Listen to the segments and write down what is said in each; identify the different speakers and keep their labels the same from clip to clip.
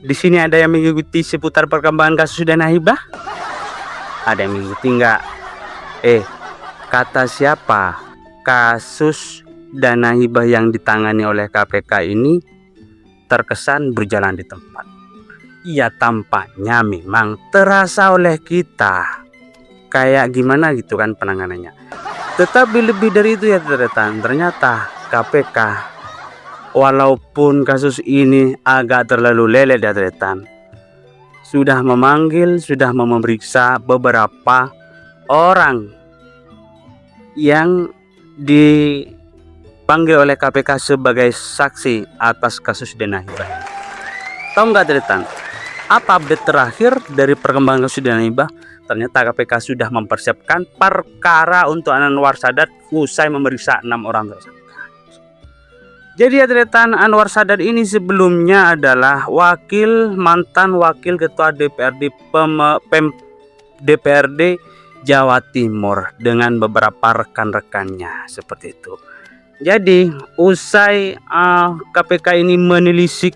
Speaker 1: Di sini ada yang mengikuti seputar perkembangan kasus Dana Hibah? Ada yang mengikuti nggak? Kata siapa kasus Dana Hibah yang ditangani oleh KPK ini terkesan berjalan di tempat? Ya, tampaknya memang terasa oleh kita kayak gimana gitu kan penanganannya. Tetapi lebih dari itu ya ternyata KPK walaupun kasus ini agak terlalu lele ya sudah memanggil, sudah memeriksa beberapa orang yang dipanggil oleh KPK sebagai saksi atas kasus Dana Hibah. Tahu nggak apa update terakhir dari perkembangan kasus Dana Hibah? Ternyata KPK sudah mempersiapkan perkara untuk Anwar Sadat usai memeriksa 6 orang tersangka. Jadi Anwar Sadat ini sebelumnya adalah mantan wakil ketua DPRD Jawa Timur dengan beberapa rekan-rekannya seperti itu. Jadi usai KPK ini menelisik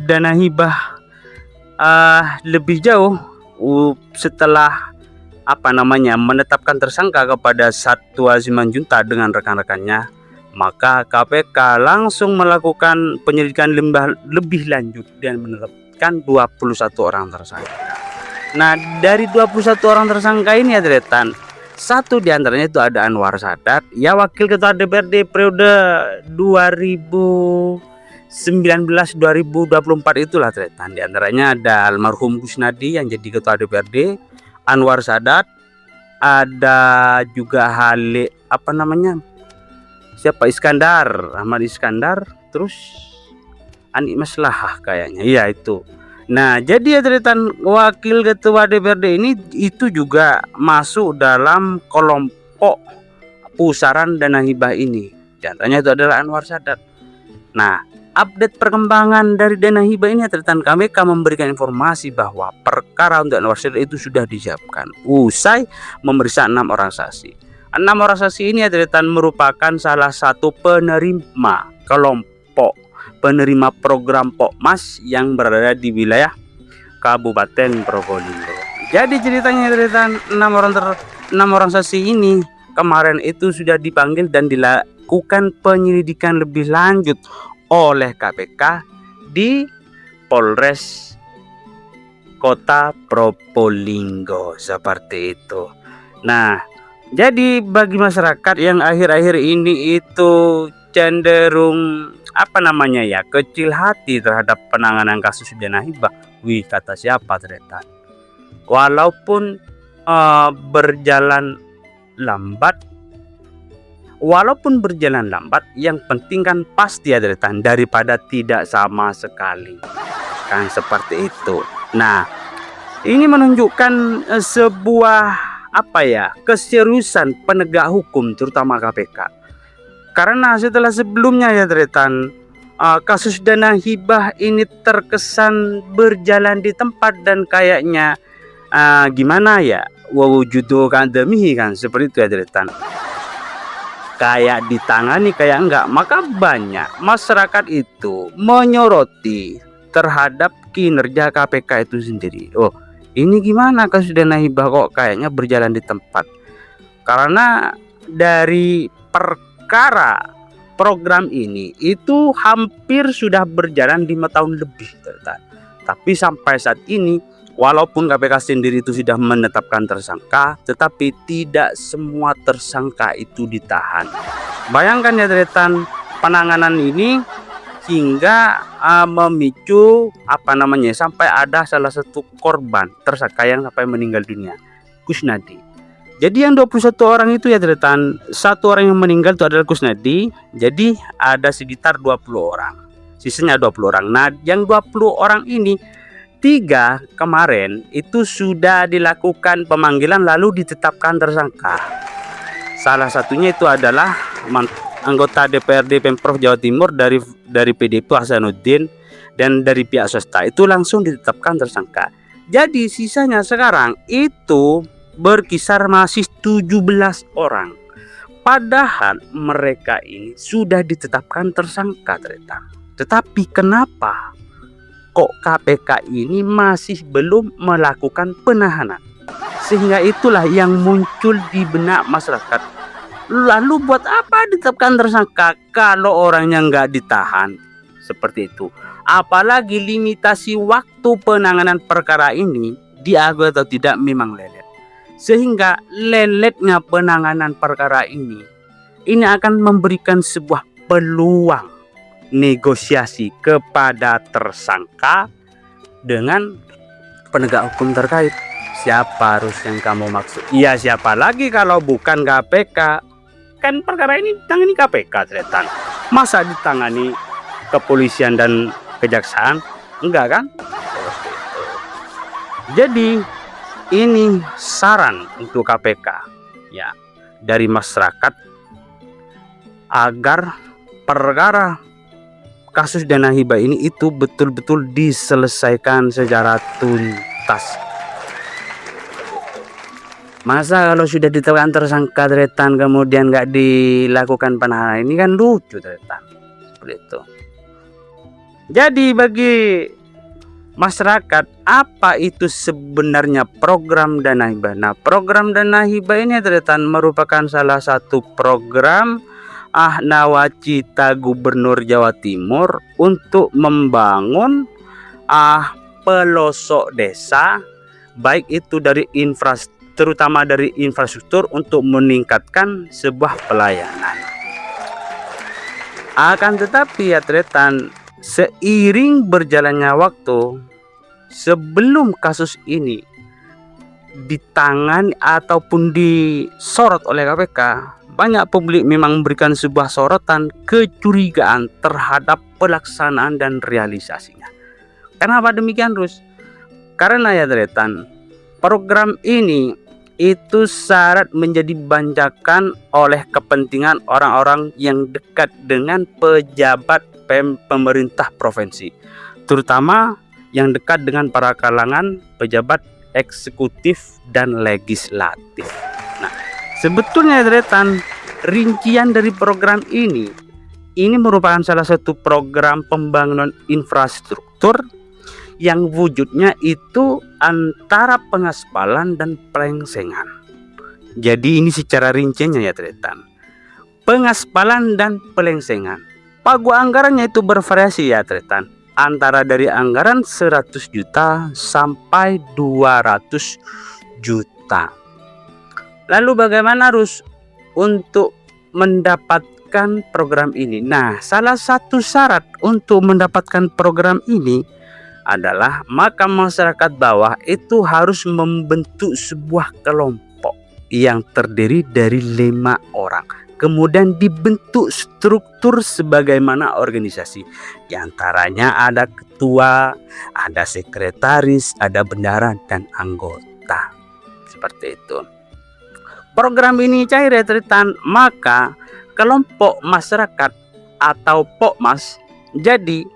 Speaker 1: Dana Hibah lebih jauh setelah menetapkan tersangka kepada Satwa Simanjuntak dengan rekan-rekannya, maka KPK langsung melakukan penyelidikan lebih lanjut dan menetapkan 21 orang tersangka. Nah, dari 21 orang tersangka ini satu diantaranya itu ada Anwar Sadat, ya wakil ketua DPRD periode 2019-2024 itulah diantaranya ada almarhum Kusnadi yang jadi ketua DPRD, Anwar Sadat, ada juga Ahmad Iskandar, terus Ani Maslahah kayaknya, iya itu. Nah, jadi wakil ketua DPRD ini itu juga masuk dalam kelompok pusaran Dana Hibah ini. Diantaranya itu adalah Anwar Sadat. Nah, update perkembangan dari Dana Hibah ini KPK memberikan informasi bahwa perkara untuk Anwar Sadat itu sudah disiapkan usai memeriksa 6 orang saksi. 6 orang saksi ini merupakan salah satu penerima kelompok penerima program Pokmas yang berada di wilayah Kabupaten Probolinggo. Jadi ceritanya 6 orang saksi ini kemarin itu sudah dipanggil dan dilakukan penyelidikan lebih lanjut oleh KPK di Polres Kota Probolinggo seperti itu. Nah, jadi bagi masyarakat yang akhir-akhir ini itu cenderung kecil hati terhadap penanganan kasus Dana Hibah, kata siapa walaupun berjalan lambat, yang penting kan pasti daripada tidak sama sekali, kan seperti itu. Nah, ini menunjukkan sebuah keseriusan penegak hukum terutama KPK. Karena setelah sebelumnya kasus Dana Hibah ini terkesan berjalan di tempat dan kayaknya wawujudu kandemihi kan seperti itu kayak ditangani kayak enggak, maka banyak masyarakat itu menyoroti terhadap kinerja KPK itu sendiri. Oh, ini gimana kasus Dana Hibah kok kayaknya berjalan di tempat? Karena dari perkara program ini itu hampir sudah berjalan 5 tahun lebih tapi sampai saat ini walaupun KPK sendiri itu sudah menetapkan tersangka, tetapi tidak semua tersangka itu ditahan. Bayangkan penanganan ini hingga memicu sampai ada salah satu korban tersangka yang sampai meninggal dunia, Kusnadi. Jadi yang 21 orang itu satu orang yang meninggal itu adalah Kusnadi. Jadi ada sekitar 20 orang. Sisanya 20 orang. Nah, yang 20 orang ini 3 kemarin itu sudah dilakukan pemanggilan lalu ditetapkan tersangka. Salah satunya itu adalah anggota DPRD Pemprov Jawa Timur dari PDIP Hasanuddin, dan dari pihak swasta itu langsung ditetapkan tersangka. Jadi sisanya sekarang itu berkisar masih 17 orang. Padahal mereka ini sudah ditetapkan tersangka Tetapi kenapa kok KPK ini masih belum melakukan penahanan. Sehingga itulah yang muncul di benak masyarakat. Lalu buat apa ditetapkan tersangka kalau orangnya nggak ditahan? Seperti itu. Apalagi limitasi waktu penanganan perkara ini diakui atau tidak memang lelet. Sehingga leletnya penanganan perkara ini akan memberikan sebuah peluang negosiasi kepada tersangka dengan penegak hukum terkait. Siapa harus yang kamu maksud? Iya, siapa lagi kalau bukan KPK? Kan perkara ini ditangani KPK, setan. Masa ditangani kepolisian dan kejaksaan? Enggak kan? Jadi ini saran untuk KPK ya dari masyarakat agar perkara kasus dana hibah ini itu betul-betul diselesaikan secara tuntas. Masa kalau sudah ditetapkan tersangka tretan kemudian nggak dilakukan penahanan, ini kan lucu tretan. Seperti itu. Jadi bagi masyarakat, apa itu sebenarnya program dana hibah? Nah, program dana hibah ini tretan merupakan salah satu program nawacita Gubernur Jawa Timur untuk membangun pelosok desa, baik itu dari terutama dari infrastruktur untuk meningkatkan sebuah pelayanan. Akan tetapi ya tretan, seiring berjalannya waktu, sebelum kasus ini ditangani ataupun disorot oleh KPK, banyak publik memang memberikan sebuah sorotan kecurigaan terhadap pelaksanaan dan realisasinya. Kenapa demikian, Rus? Karena ya tretan, program ini itu syarat menjadi banjakan oleh kepentingan orang-orang yang dekat dengan pejabat pemerintah provinsi, terutama yang dekat dengan para kalangan pejabat eksekutif dan legislatif. Nah, sebetulnya tretan, rincian dari program ini merupakan salah satu program pembangunan infrastruktur yang wujudnya itu antara pengaspalan dan pelengsengan. Jadi ini secara rinciannya ya tretan, pengaspalan dan pelengsengan. Pagu anggarannya itu bervariasi ya tretan, antara dari anggaran 100 juta sampai 200 juta. Lalu bagaimana Rus untuk mendapatkan program ini? Nah, salah satu syarat untuk mendapatkan program ini adalah maka masyarakat bawah itu harus membentuk sebuah kelompok yang terdiri dari 5 orang. Kemudian dibentuk struktur sebagaimana organisasi. Di antaranya ada ketua, ada sekretaris, ada bendahara dan anggota. Seperti itu. Program ini cair ya tretan, maka kelompok masyarakat atau Pokmas, jadi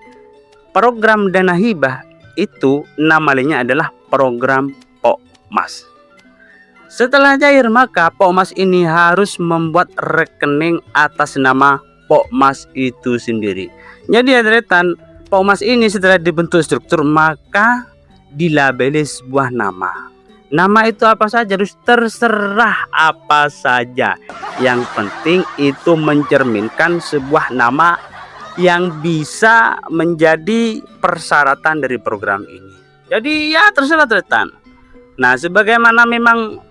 Speaker 1: program dana hibah itu nama lainnya adalah program Pokmas. Setelah cair, maka Pokmas ini harus membuat rekening atas nama Pokmas itu sendiri. Jadi ya tretan, Pokmas ini setelah dibentuk struktur maka dilabeli sebuah nama. Nama itu apa saja, harus terserah apa saja. Yang penting itu mencerminkan sebuah nama yang bisa menjadi persyaratan dari program ini. Jadi ya terserah tretan. Nah, sebagaimana memang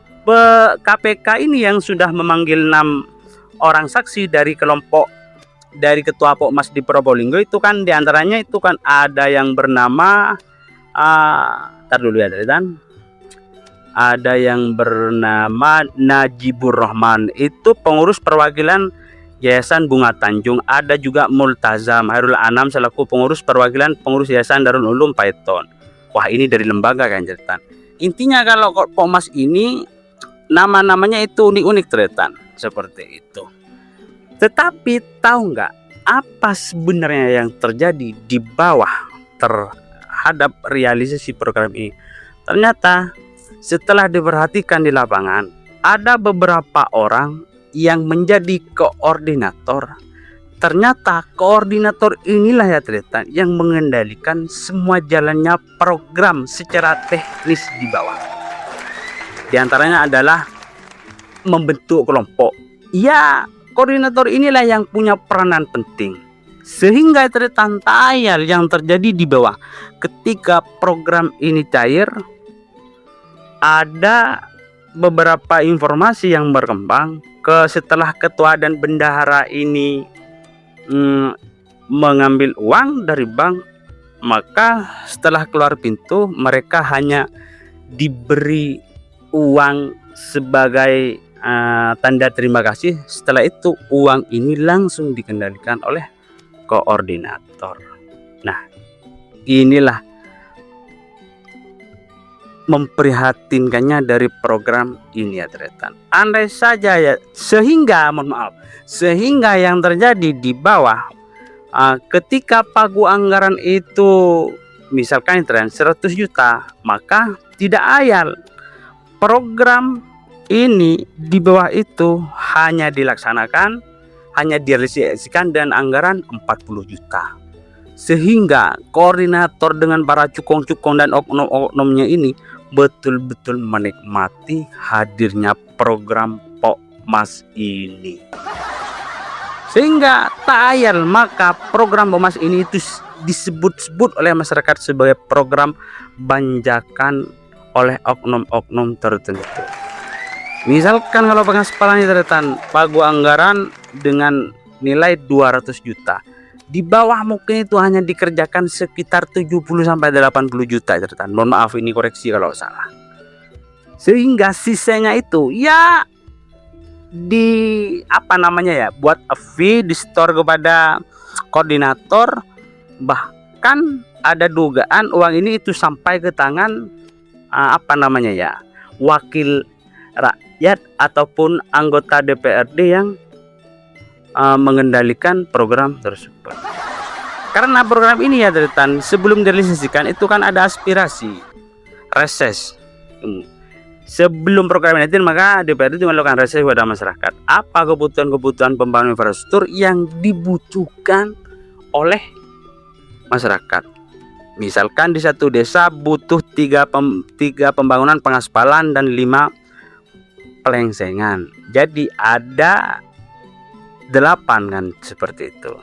Speaker 1: KPK ini yang sudah memanggil 6 orang saksi dari kelompok dari ketua Pokmas di Probolinggo itu kan diantaranya itu kan ada yang bernama tar dulu ya tretan. Ada yang bernama Najibur Rahman, itu pengurus perwakilan Yayasan Bunga Tanjung. Ada juga Multazam Hairul Anam selaku pengurus perwakilan pengurus Yayasan Darul Ulum Python. Wah, ini dari lembaga kan tretan. Intinya kalau Pokmas ini nama-namanya itu unik-unik tretan, seperti itu. Tetapi tahu nggak apa sebenarnya yang terjadi di bawah terhadap realisasi program ini? Ternyata setelah diperhatikan di lapangan, ada beberapa orang yang menjadi koordinator ternyata koordinator inilah ya ternyata yang mengendalikan semua jalannya program secara teknis di bawah. Di antaranya adalah membentuk kelompok. Ya, koordinator inilah yang punya peranan penting. Sehingga ternyata tayal yang terjadi di bawah ketika program ini cair, ada beberapa informasi yang berkembang setelah ketua dan bendahara ini mengambil uang dari bank, maka setelah keluar pintu mereka hanya diberi uang sebagai tanda terima kasih. Setelah itu uang ini langsung dikendalikan oleh koordinator. Nah, inilah memprihatinkannya dari program ini ya teretan. Andai saja ya, sehingga yang terjadi di bawah ketika pagu anggaran itu misalkan tren 100 juta, maka tidak ayal program ini di bawah itu hanya direalisasikan dan anggaran 40 juta. Sehingga koordinator dengan para cukong-cukong dan oknum-oknumnya ini betul-betul menikmati hadirnya program Pokmas ini. Sehingga tak ayal maka program Pokmas ini itu disebut-sebut oleh masyarakat sebagai program banjakan oleh oknum-oknum tertentu. Misalkan kalau pengaspalannya ternyata pagu anggaran dengan nilai 200 juta. Di bawah mungkin itu hanya dikerjakan sekitar 70 sampai 80 juta ternyata. Mohon maaf ini koreksi kalau salah. Sehingga sisanya itu ya buat a fee di store kepada koordinator, bahkan ada dugaan uang ini itu sampai ke tangan wakil rakyat ataupun anggota DPRD yang mengendalikan program tersebut. Karena program ini ya teman, sebelum direalisasikan itu kan ada aspirasi reses. Sebelum program ini maka DPRD itu melakukan reses kepada masyarakat. Apa kebutuhan-kebutuhan pembangunan infrastruktur yang dibutuhkan oleh masyarakat? Misalkan di satu desa butuh 3 pembangunan pengaspalan dan 5 pelengsengan. Jadi ada 8 kan seperti itu.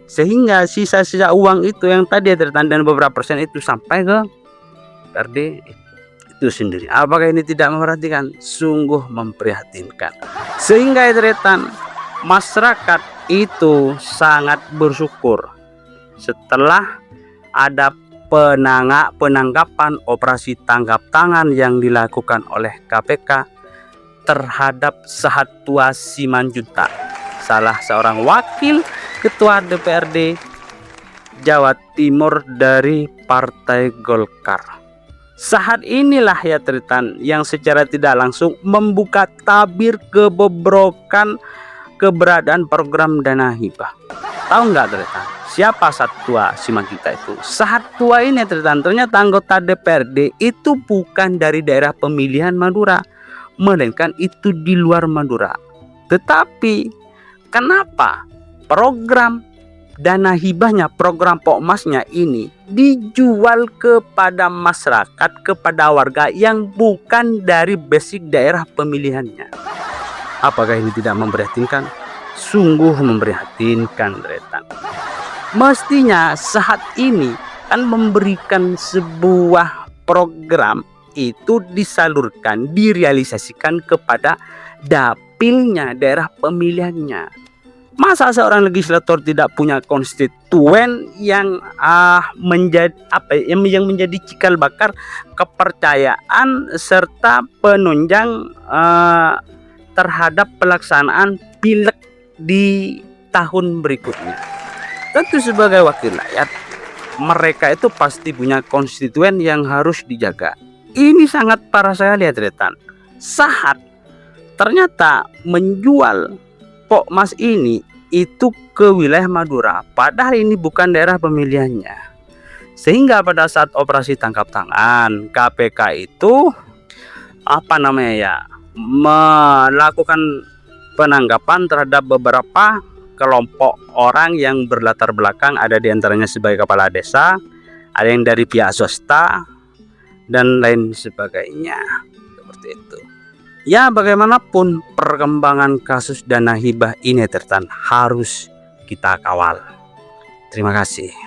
Speaker 1: Sehingga sisa-sisa uang itu yang tadi tertanda dan beberapa persen itu sampai ke DPRD itu sendiri. Apakah ini tidak memperhatikan? Sungguh memprihatinkan. Sehingga ternyata masyarakat itu sangat bersyukur setelah ada penangkapan operasi tangkap tangan yang dilakukan oleh KPK terhadap Sahatwa Simanjuntak, salah seorang wakil ketua DPRD Jawa Timur dari Partai Golkar. Saat inilah ya Tritan yang secara tidak langsung membuka tabir kebobrokan keberadaan program dana hibah. Tahu nggak Tritan? Siapa Sahatwa Simanjuntak itu? Sahatwa ini Tritan ternyata anggota DPRD itu bukan dari daerah pemilihan Madura, melainkan itu di luar Madura. Tetapi kenapa program dana hibahnya, program Pokmasnya ini dijual kepada masyarakat, kepada warga yang bukan dari basic daerah pemilihannya? Apakah ini tidak memprihatinkan? Sungguh memprihatinkan Retan. Mestinya saat ini kan memberikan sebuah program itu disalurkan, direalisasikan kepada dapilnya, daerah pemilihannya. Masa seorang legislator tidak punya konstituen yang menjadi cikal bakal kepercayaan serta penunjang terhadap pelaksanaan pileg di tahun berikutnya? Tentu sebagai wakil rakyat mereka itu pasti punya konstituen yang harus dijaga. Ini sangat parah saya lihat Retan. Saat ternyata menjual Pokmas ini itu ke wilayah Madura, padahal ini bukan daerah pemilihannya. Sehingga pada saat operasi tangkap tangan, KPK itu melakukan penangkapan terhadap beberapa kelompok orang yang berlatar belakang, ada diantaranya sebagai kepala desa, ada yang dari pihak swasta, dan lain sebagainya. Seperti itu. Ya, bagaimanapun perkembangan kasus dana hibah ini tertan harus kita kawal. Terima kasih.